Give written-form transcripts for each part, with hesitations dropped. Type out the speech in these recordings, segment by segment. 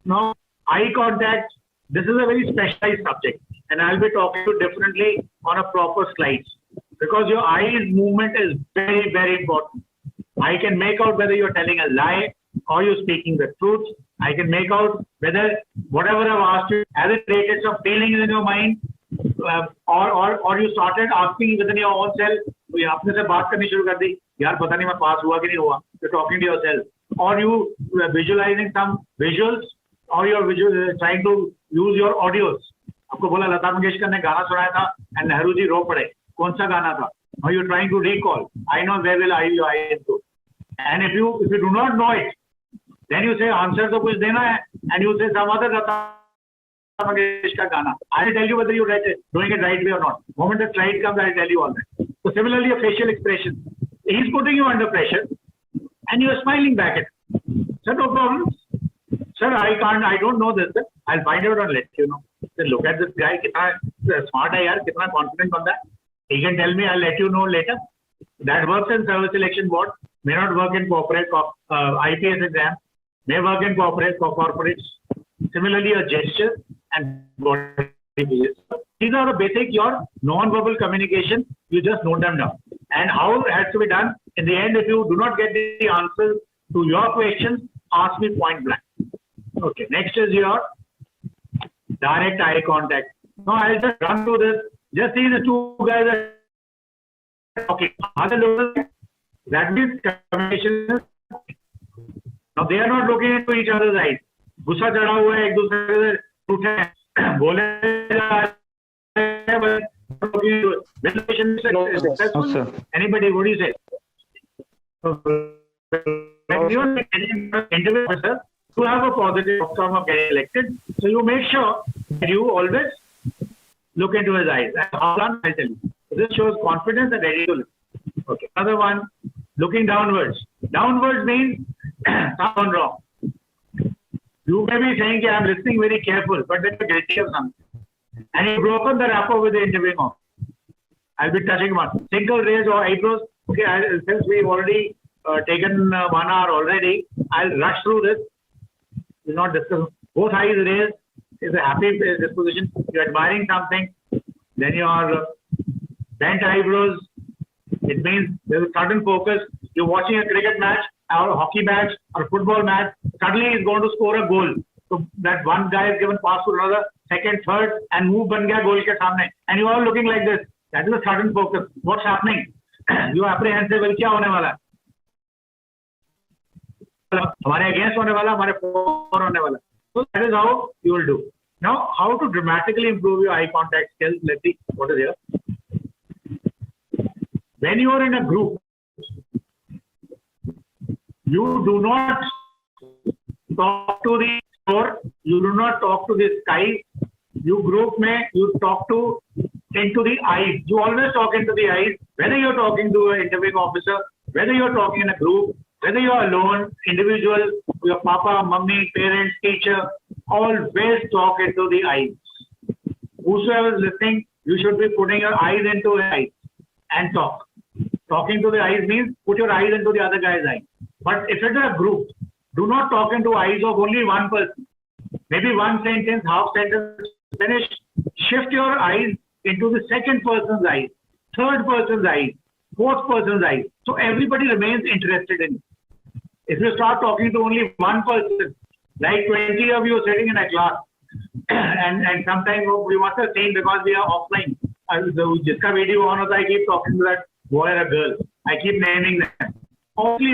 now eye contact. This is a very specialized subject, and I'll be talking to you differently on a proper slides, because your eyes movement is very, very important. I can make out whether you're telling a lie or you're speaking the truth. I can make out whether whatever I've asked you has it created some feelings in your mind, or you started asking within your own self. आपने से बात करनी शुरू कर दी, यार पता नहीं मैं पास हुआ कि नहीं हुआ. You're talking to yourself, or you are visualizing some visuals, or you're trying to use your audios. आपको बोला लता मंगेशकर ने गाना सुनाया था and नेहरू जी रो पड़े. कौन सा गाना था? Or you're trying to recall. I know where will I go. And if you do not know it, then you say answer तो कुछ देना है, and you say some other Lata Mangeshkar गाना. I'll tell you whether you're doing it right way or not. The moment the slide comes, I'll tell you all that. So similarly, a facial expression. He's putting you under pressure, and you're smiling back at him. Sir, no problem. Sir, I don't know this. Sir. I'll find out and let you know. Sir, look at this guy. कितना smart है यार, कितना confident बंदा है. He can tell me. I'll let you know later. That works in service selection board. May not work in corporate IPS exam. May work in corporates. Similarly, a gesture and body. These are the basic your non-verbal communication. You just note them down. And how it has to be done. In the end, if you do not get the answers to your questions, ask me point blank. Okay. Next is your direct eye contact. Now I'll just run through this. Just see the two guys are talking. That means communication. Now they are not looking into each other's eyes. गुस्सा चढ़ा हुआ है एक दूसरे से उठे बोले anybody what do you say? When you are interview officer, to have a positive outcome of getting elected, so you make sure that you always look into his eyes. And how long I tell you. This shows confidence and ready to listen. Okay. Another one, looking downwards. Downwards means sound wrong. You may be saying, I'm listening very careful, but then you're guilty of something. And you've broken the rapport with the interviewing officer. I'll be touching one. Single raise or eyebrows. Okay, since we've already taken 1 hour already, I'll rush through this. We'll not discuss. Both eyes raised is a happy disposition. You're admiring something. Then your bent eyebrows. It means there's a sudden focus. You're watching a cricket match or a hockey match or a football match. Suddenly he's going to score a goal. So that one guy is given pass to another, second, third, and move ban gaya goal ke samne. And you're all looking like this. That is a sudden focus. What's happening? You apprehensive. क्या होने वाला? हमारे against होने वाला, हमारे for होने वाला. So that is how you will do. Now, how to dramatically improve your eye contact skills? Let's see what is here. When you are in a group, you do not talk to the floor, you do not talk to the sky. You group में, you talk to into the eyes. You always talk into the eyes. Whether you're talking to an interviewing officer, whether you're talking in a group, whether you're alone, individual, your papa, mummy, parents, teacher, always talk into the eyes. Whosoever is listening, you should be putting your eyes into the eyes and talk. Talking to the eyes means put your eyes into the other guy's eyes. But if it's a group, do not talk into eyes of only one person. Maybe one sentence, half sentence finished. Shift your eyes into the second person's eyes, third person's eyes, fourth person's eyes. So everybody remains interested in it. If you start talking to only one person, like 20 of you sitting in a class, and sometimes we must have seen because we are offline. Jiska video on us, I keep talking to that boy or a girl. I keep naming them. Only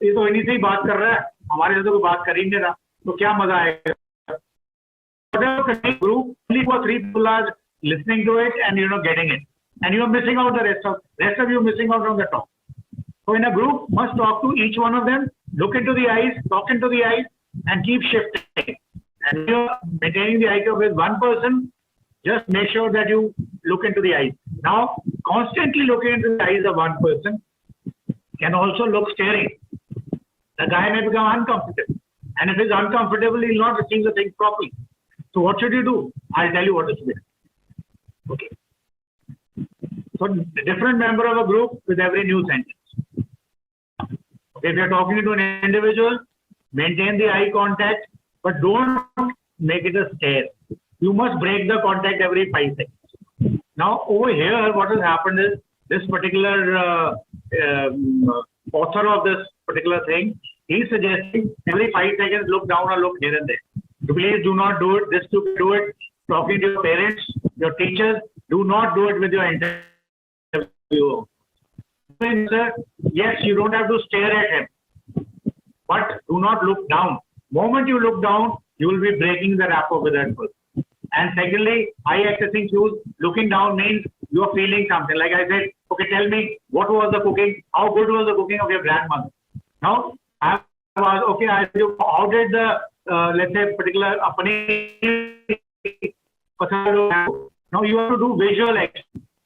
ये तो इन्हीं से ही बात कर रहा है, हमारे से तो कोई बात कर ही नहीं रहा, तो क्या मजा आएगा? Group, only 2 or 3 people are listening to it and getting it, and you are missing out the rest of you missing out on the top. So in a group, must talk to each one of them, look into the eyes, talk into the eyes, and keep shifting. And if you're maintaining the eye contact with one person, just make sure that you look into the eyes. Now, constantly looking into the eyes of one person can also look staring. The guy may become uncomfortable. And if he's uncomfortable, he'll not receive the thing properly. So what should you do? I'll tell you what to do. Okay. So different member of a group with every new sentence. Okay, if you're talking to an individual, maintain the eye contact, but don't make it a stare. You must break the contact every 5 seconds. Now, over here, what has happened is this particular author of this particular thing, he's suggesting every 5 seconds look down or look here and there. So please do not do it. This to do it talking to your parents, your teachers. Do not do it with your interviewer. Yes, you don't have to stare at him, but do not look down. Moment you look down, you will be breaking the rapport with that person. And secondly, eye accessing cues. Looking down means you are feeling something. Like I said, okay, tell me what was the cooking? How good was the cooking of your grandmother? Now, I was okay. How did the let's say particular paneer? Now you have to do visual action.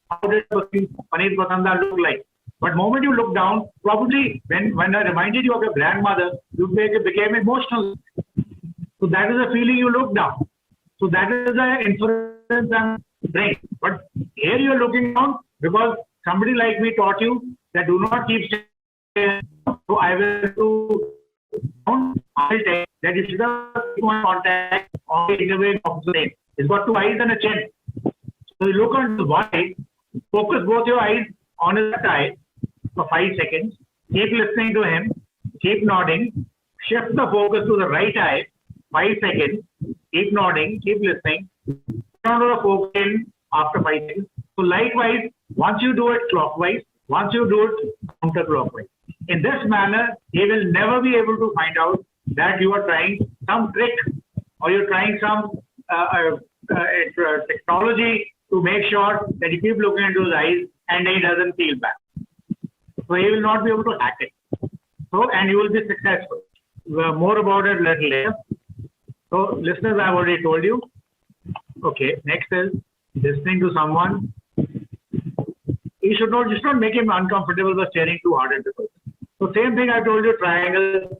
How did paneer pasanda look like? But moment you look down, probably when I reminded you of your grandmother, you became emotional. So that is the feeling you look down. So that is the inference and brain. But here you are looking down because somebody like me taught you that do not keep staring. So I will do. I will tell that you should have keep on contact on the interviewing officer. It's got 2 eyes and a chin. So you look on the one eye, focus both your eyes on his eye for 5 seconds. Keep listening to him. Keep nodding. Shift the focus to the right eye. 5 seconds. Keep nodding. Keep listening. Turn the focus in after 5 seconds. So likewise, once you do it clockwise, once you do it counterclockwise. In this manner, he will never be able to find out that you are trying some trick or you're trying some technology to make sure that you keep looking into his eyes and he doesn't feel bad. So he will not be able to hack it. So, and you will be successful. More about it a little later. So, listeners, I've already told you. Okay, next is listening to someone. You should not just not make him uncomfortable by staring too hard at the person. So, same thing I told you, triangle,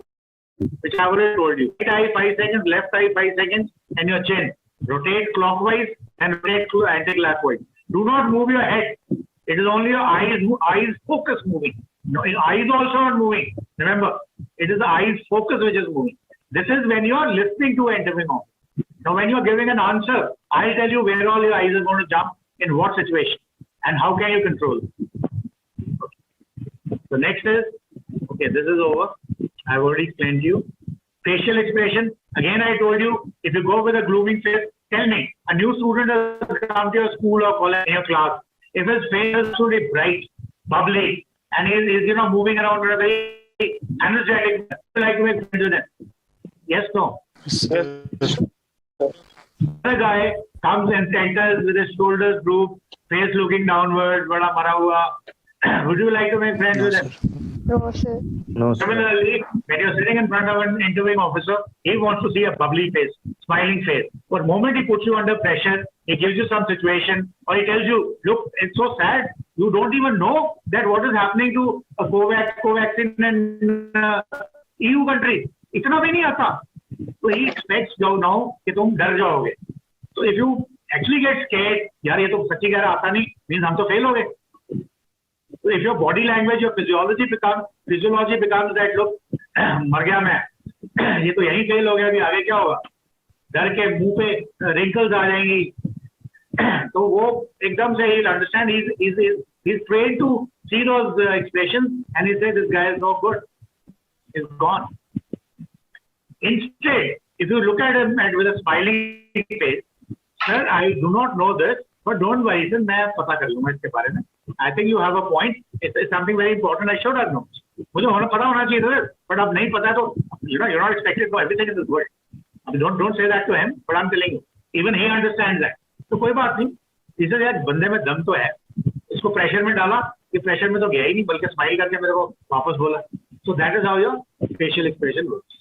which I already told you. Right eye 5 seconds, left eye 5 seconds, and your chin. Rotate clockwise and rotate anti-clockwise. Do not move your head. It is only your eyes focus moving. No, your eyes also are moving. Remember, it is the eyes focus which is moving. This is when you are listening to an interviewing officer. Now, when you are giving an answer, I'll tell you where all your eyes are going to jump, in what situation, and how can you control it. Okay. So next is, okay, this is over. I've already explained to you. Facial expression. Again, I told you, if you go with a glooming face, tell me, a new student has come to your school or college in your class. If his face is truly bright, bubbly, and he's moving around in a very energetic, like to make friends with him. Yes, no? Yes. The guy comes and enters with his shoulders drooped, face looking downward, bada mara hua. Would you like to make friends with him? No, sir. No, sir. Similarly, when you're sitting in front of an interviewing officer, he wants to see a bubbly face, smiling face. But the moment he puts you under pressure, he gives you some situation, or he tells you, look, it's so sad. You don't even know that what is happening to a Covaxin in EU countries. इतना भी नहीं आता. So he expects now कि तुम डर जाओगे. So if you actually get scared, यार ये तो सच्ची कह रहा आता नहीं, means हम तो fail हो गए. So if your body language, your physiology becomes that look, मर गया मैं, ये तो यहीं fail हो गया, अभी आगे क्या होगा? डर के मुंह पे wrinkles आ जाएंगी. तो वो एकदम से he'll understand he's trained to see those expressions and he says this guy is no good. He's gone. Instead, if you look at him with a smiling face, sir, I do not know this, but don't worry, sir, मैं पता कर लूँगा इसके बारे में. I think you have a point. It's something very important. I should have known. मुझे पता होना चाहिए था, but अब नहीं पता तो you're not expected to know everything in this world. Don't say that to him, but I'm telling you, even he understands that. तो कोई बात नहीं. इसे यार बंदे में दम तो है. इसको प्रेशर में डाला, ये प्रेशर में तो गया ही नहीं, बल्कि स्माइल करके मेरे को वापस बोला. So that is how your facial expression works.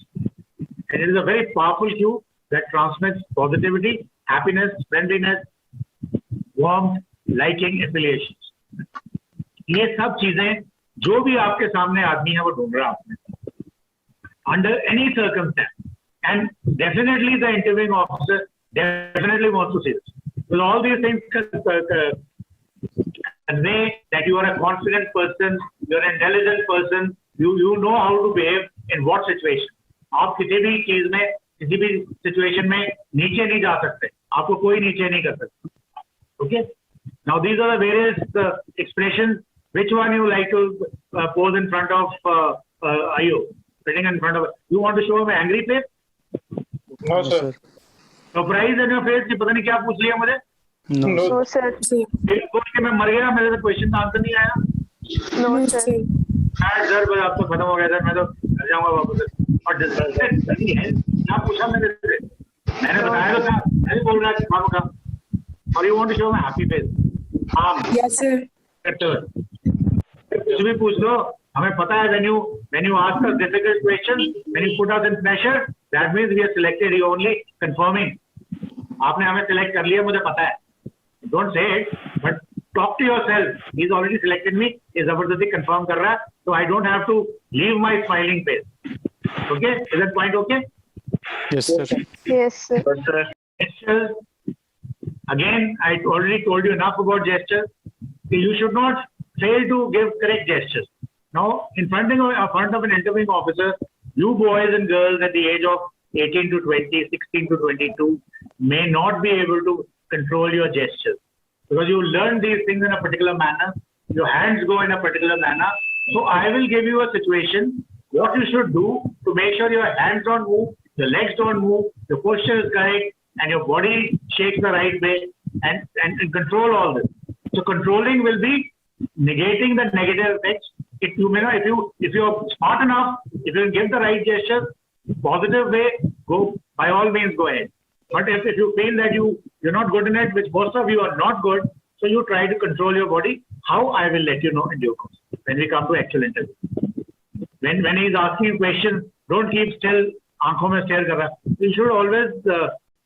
And it is a very powerful cue that transmits positivity, happiness, friendliness, warmth, liking, affiliations. ये सब चीजें जो भी आपके सामने आदमी है वो ढूंढ रहा है आपने. Under any circumstance, and definitely the interviewing officer definitely wants to see this. With all these things convey that you are a confident person, you are an intelligent person, you know how to behave in what situation. आप किसी भी चीज में, किसी भी situation में नीचे नहीं जा सकते, आपको कोई नीचे नहीं कर सकता. Okay? Now these are the various expressions. Which one you like to pose in front of Ayo? Sitting in front of. You want to show him an angry face? No, sir. Surprise in your face कि पता नहीं क्या पूछ लिया मुझे. No, sir. फिर बोल के मैं मर गया, मेरे तो क्वेश्चन का आंसर नहीं आया. No, sir. सर बस अब तो खत्म हो गया सर, मैं तो घर जाऊंगा वापस. और डिस्कस नहीं है, क्या पूछा मेरे से? मैंने बताया तो था, मैं भी बोल रहा था काम का. और you want to show my happy face? हाँ. Yes, sir. कुछ भी पूछ लो, हमें पता है when you ask us difficult questions, when you put us in pressure, that means we are selected. You only confirming. आपने हमें select कर लिया, मुझे पता है. Don't say it, but talk to yourself. He's already selected me. ये जबरदस्ती confirm कर रहा है, so I don't have to leave my smiling face. Okay, is that point okay? yes, sir. Yes, sir. Gestures. Again, I already told you enough about gestures. You should not fail to give correct gestures. Now, in front of an interviewing officer, you boys and girls at the age of 18 to 20, 16 to 22 may not be able to control your gestures because you learn these things in a particular manner. Your hands go in a particular manner. So I will give you a situation, what you should do to make sure your hands don't move, your legs don't move, your posture is correct, and your body shakes the right way, and control all this. So controlling will be negating the negative effects. If you're smart enough, if you give the right gesture, positive way, go, by all means go ahead. But if you feel that you're not good in it, which most of you are not good, so you try to control your body. How, I will let you know in due course when we come to actual interview. When he's asking questions, don't keep still, aankhon mein stare kar raha. You should always,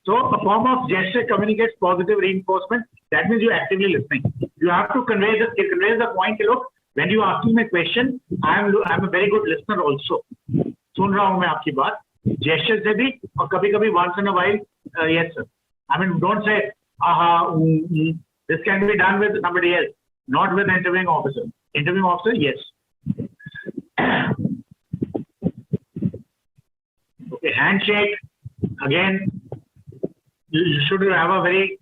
so a form of gesture communicates positive reinforcement. That means you're actively listening. You have to convey the point, look, when you ask me a question, I'm a very good listener also. सुन रहा हूँ मैं आपकी बात. Gesture से भी, और कभी-कभी once in a while, yes sir. I mean, don't say, aha, this can be done with somebody else, not with interviewing officer. Interviewing officer, yes. Okay, handshake. Again, you should have a very.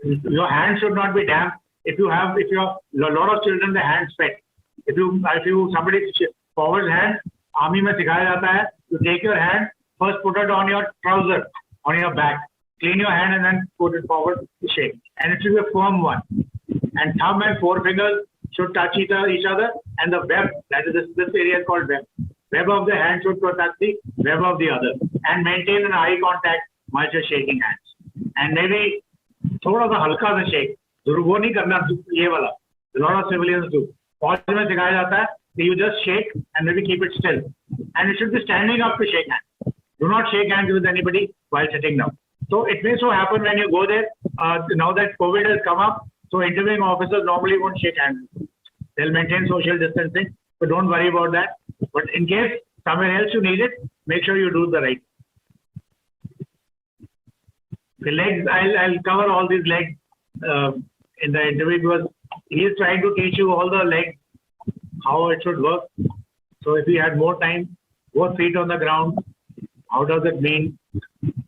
Your hand should not be damp. If you have a lot of children, the hands sweat. If somebody forward hand, army में सिखाया जाता है. You take your hand, first put it on your trouser, on your back. Clean your hand and then put it forward to shake. And it should be a firm one. And thumb and forefingers should touch each other. And the web, that is this area is called web. Web of the hand should touch the web of the other. And maintain an eye contact while you're shaking hands. And maybe थोड़ा सा हल्का सा shake. वो नहीं करना ये वाला. A lot of civilians do. फौज में सिखाया जाता है कि you just shake and maybe keep it still. And it should be standing up to shake hands. Do not shake hands with anybody while sitting down. So it may so happen when you go there, now that COVID has come up, so interviewing officers normally won't shake hands. They'll maintain social distancing, so don't worry about that. But in case somewhere else you need it, make sure you do the right. The legs, I'll cover all these legs in the interview because he is trying to teach you all the legs, how it should work. So if you had more time, both feet on the ground, how does it mean?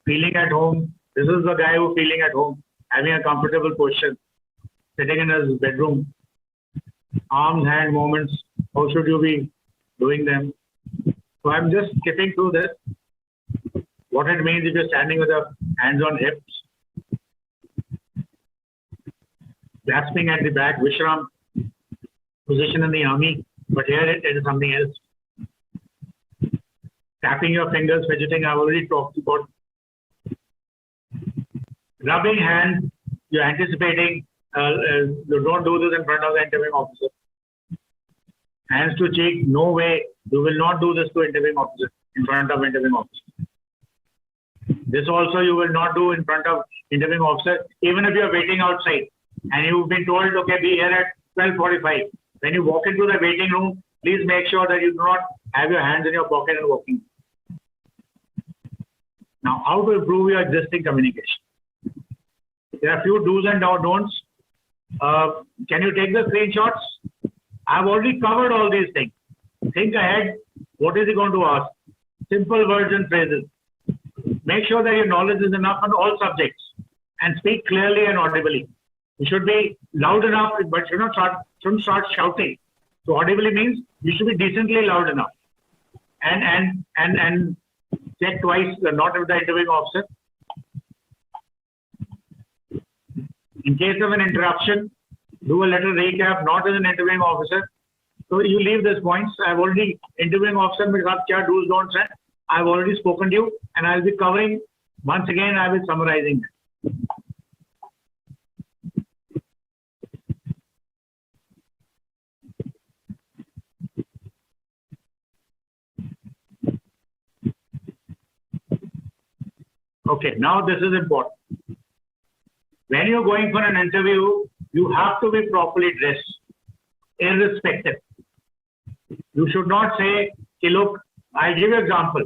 Feeling at home. This is the guy who's feeling at home, having a comfortable position, sitting in his bedroom. Arms, hand movements, how should you be doing them? So I'm just skipping through this. What it means if you're standing with your hands on hips. Clasping at the back, Vishram, position in the army, but here it is something else. Tapping your fingers, fidgeting, I've already talked about. Rubbing hands, you're anticipating, you don't do this in front of the interviewing officer. Hands to cheek, no way, you will not do this to interviewing officer, in front of interviewing officer. This also you will not do in front of interviewing officer, even if you're waiting outside and you've been told, okay, be here at 12:45. When you walk into the waiting room, please make sure that you do not have your hands in your pocket and walking. Now, how to improve your existing communication? There are a few do's and don'ts. Can you take the screenshots? I've already covered all these things. Think ahead. What is he going to ask? Simple words and phrases. Make sure that your knowledge is enough on all subjects and speak clearly and audibly. You should be loud enough, but shouldn't start shouting. So audibly means you should be decently loud enough. And check twice, not with the interviewing officer. In case of an interruption, do a little recap, not as an interviewing officer. So you leave these points. I've already interviewing officer में साथ क्या do's don'ts हैं. I've already spoken to you, and I'll be covering once again. I will be summarizing. Okay, now this is important. When you're going for an interview, you have to be properly dressed, irrespective. You should not say, "Hey, look, I'll give you an example.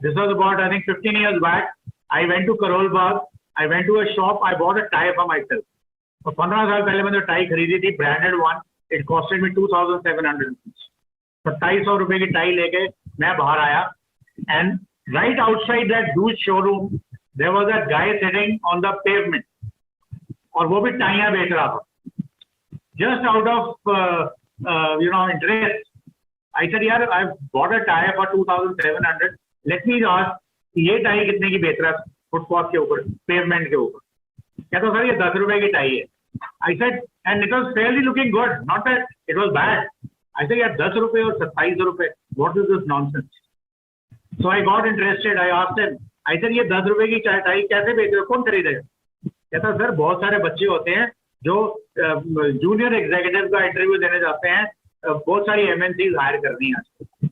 This was about, I think, 15 years back. I went to Karol Bagh. I went to a shop. I bought a tie for myself. For 15 साल पहले मैंने tie खरीदी थी, branded one. It costed me 2,700 rupees. तो 250 रुपए की tie लेके मैं बाहर आया, and right outside that huge showroom, there was a guy sitting on the pavement. और वो भी टाइयां बेच रहा था. Just out of interest, I said, यार, I bought a tie for 2,700. Let me ask, ये टाई कितने की बेच रहा है फुटपाथ के ऊपर, पेवमेंट के ऊपर? कहता सर ये 10 रुपए की टाई है. I said, and it was fairly looking good, not that it was bad. I said, यार 10 रुपए और 27 रुपए, what is this nonsense? So I got interested. I asked him. I said, ये 10 रुपए की टाई कैसे बेच रहे हो, कौन खरीदेगा? कहता सर बहुत सारे बच्चे होते हैं जो जूनियर एग्जीक्यूटिव का इंटरव्यू देने जाते हैं, बहुत सारी एमएनसी हायर करनी है,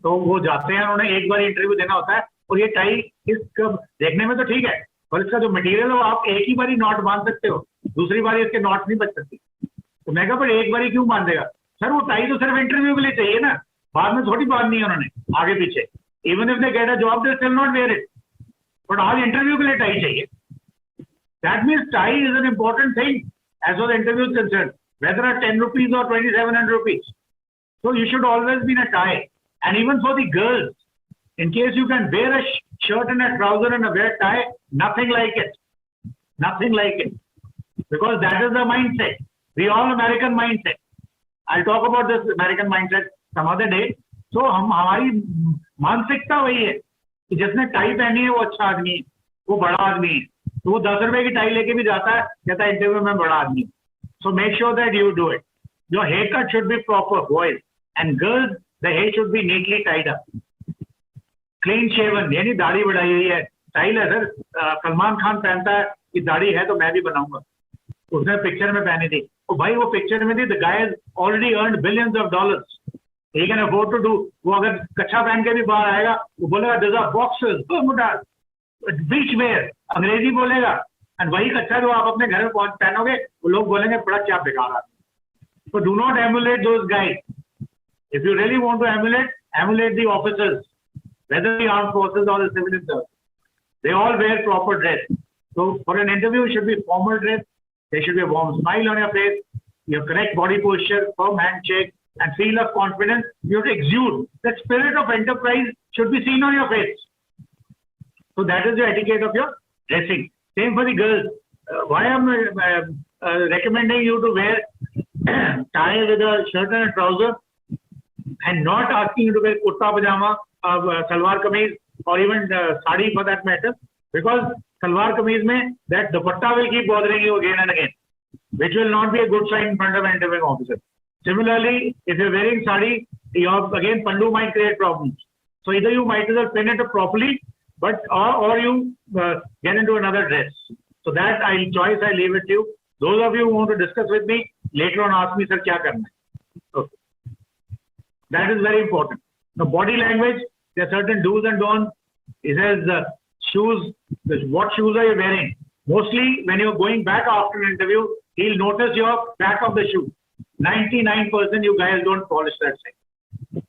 तो वो जाते हैं, उन्हें एक बार इंटरव्यू देना होता है, और ये टाई इसका देखने में तो ठीक है, पर इसका जो मटेरियल है आप एक ही बार नॉट बांध सकते हो, दूसरी बार इसके नॉट नहीं बच सकती. तो मैं कहा पर एक बार क्यों बांधेगा? सर वो टाई तो सिर्फ इंटरव्यू के लिए चाहिए ना, बाद में थोड़ी बांधनी है उन्होंने आगे पीछे. Even if they get a job they still not wear it, but आज इंटरव्यू के लिए टाई चाहिए. That means tie is an important thing as far as the interview is concerned, whether at 10 rupees or 2,700 rupees. So you should always be in a tie. And even for the girls, in case you can wear a shirt and a trouser and a wear tie, nothing like it. Nothing like it. Because that is the mindset. We all American mindset. I'll talk about this American mindset some other day. So हमारी मानसिकता वही है कि जिसने tie पहनी है वो अच्छा आदमी है, वो बड़ा आदमी है. तो वो 10 रुपए की टाई लेके भी जाता है, कहता है इंटरव्यू में बड़ा आदमी. So make sure that you do it. Your hair cut should be proper, boys and girls the hair should be neatly tied up, clean shaven, यानी दाढ़ी बढ़ाई हुई है. स्टाइल है सर, सलमान खान पहनता है कि दाढ़ी है तो मैं भी बनाऊंगा. उसने पिक्चर में पहनी थी, तो भाई वो पिक्चर में थी, the guy has already earned billions of dollars. He can afford to do. वो अगर कच्चा पहन के भी बाहर आएगा, वो बोलेगा दिस आर बॉक्सेस, मोटा बीच वेयर, अंग्रेजी बोलेगा, एंड वही कच्चा जो आप अपने घर में पहनोगे, वो लोग बोलेंगे बड़ा क्या बेकार आदमी. So do not emulate those guys. If you really want to emulate the officers, whether the armed forces or the civil service. They all wear proper dress. So for an interview, it should be formal dress. There should be a warm smile on your face, your correct body posture, firm handshake, and feel of confidence. You have to exude. That spirit of enterprise should be seen on your face. So that is the etiquette of your dressing. Same for the girls. Why I'm recommending you to wear tie with a shirt and a trouser, and not asking you to wear kurta pajama, salwar kameez, or even sari for that matter, because salwar kameez mein that dupatta will keep bothering you again and again, which will not be a good sign in front of an interviewing officer. Similarly, if you're wearing sari, again pandu might create problems. So either you might as well pin it up properly, but or you get into another dress. So that I leave it to you. Those of you who want to discuss with me, later on ask me, sir, kya karna hai? Okay. That is very important. Now, body language, there are certain do's and don'ts. It says shoes, what shoes are you wearing? Mostly, when you're going back after an interview, he'll notice your back of the shoe. 99% you guys don't polish that thing.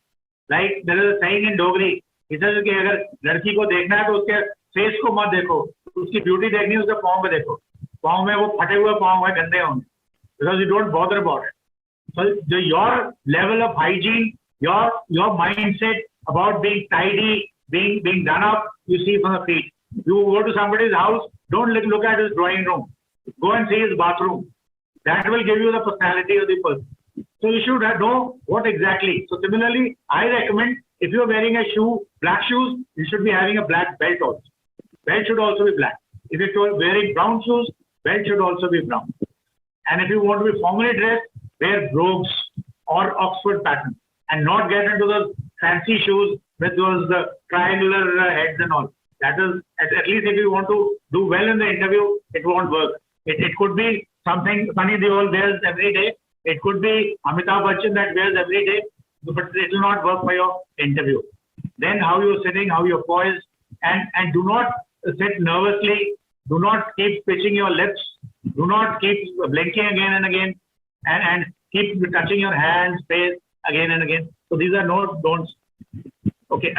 Like, there is a saying in Dogri, he says कि अगर लड़की को देखना है तो उसके face को मत देखो, उसकी ब्यूटी देखनी है उसके पाँव में देखो. पाँव में वो फटे हुए पाँव है, गंदे होंगे, because you don't bother about it. So your level of hygiene, your mindset, about being tidy, being done up, you see from the feet. You go to somebody's house, don't look at his drawing room. Go and see his bathroom. That will give you the personality of the person. So you should know what exactly. So similarly, I recommend if you're wearing a shoe, black shoes, you should be having a black belt also. Belt should also be black. If you're wearing brown shoes, belt should also be brown. And if you want to be formally dressed, wear brogues or Oxford pattern and not get into those fancy shoes with those triangular heads and all. That is, at least if you want to do well in the interview, it won't work. It could be something Sunny Deol wears every day. It could be Amitabh Bachchan that wears every day, but it will not work for your interview. Then how you're sitting, how you're poised, and do not sit nervously. Do not keep pitching your lips. Do not keep blinking again and again, and keep touching your hands, face again and again. So these are no don'ts. Okay.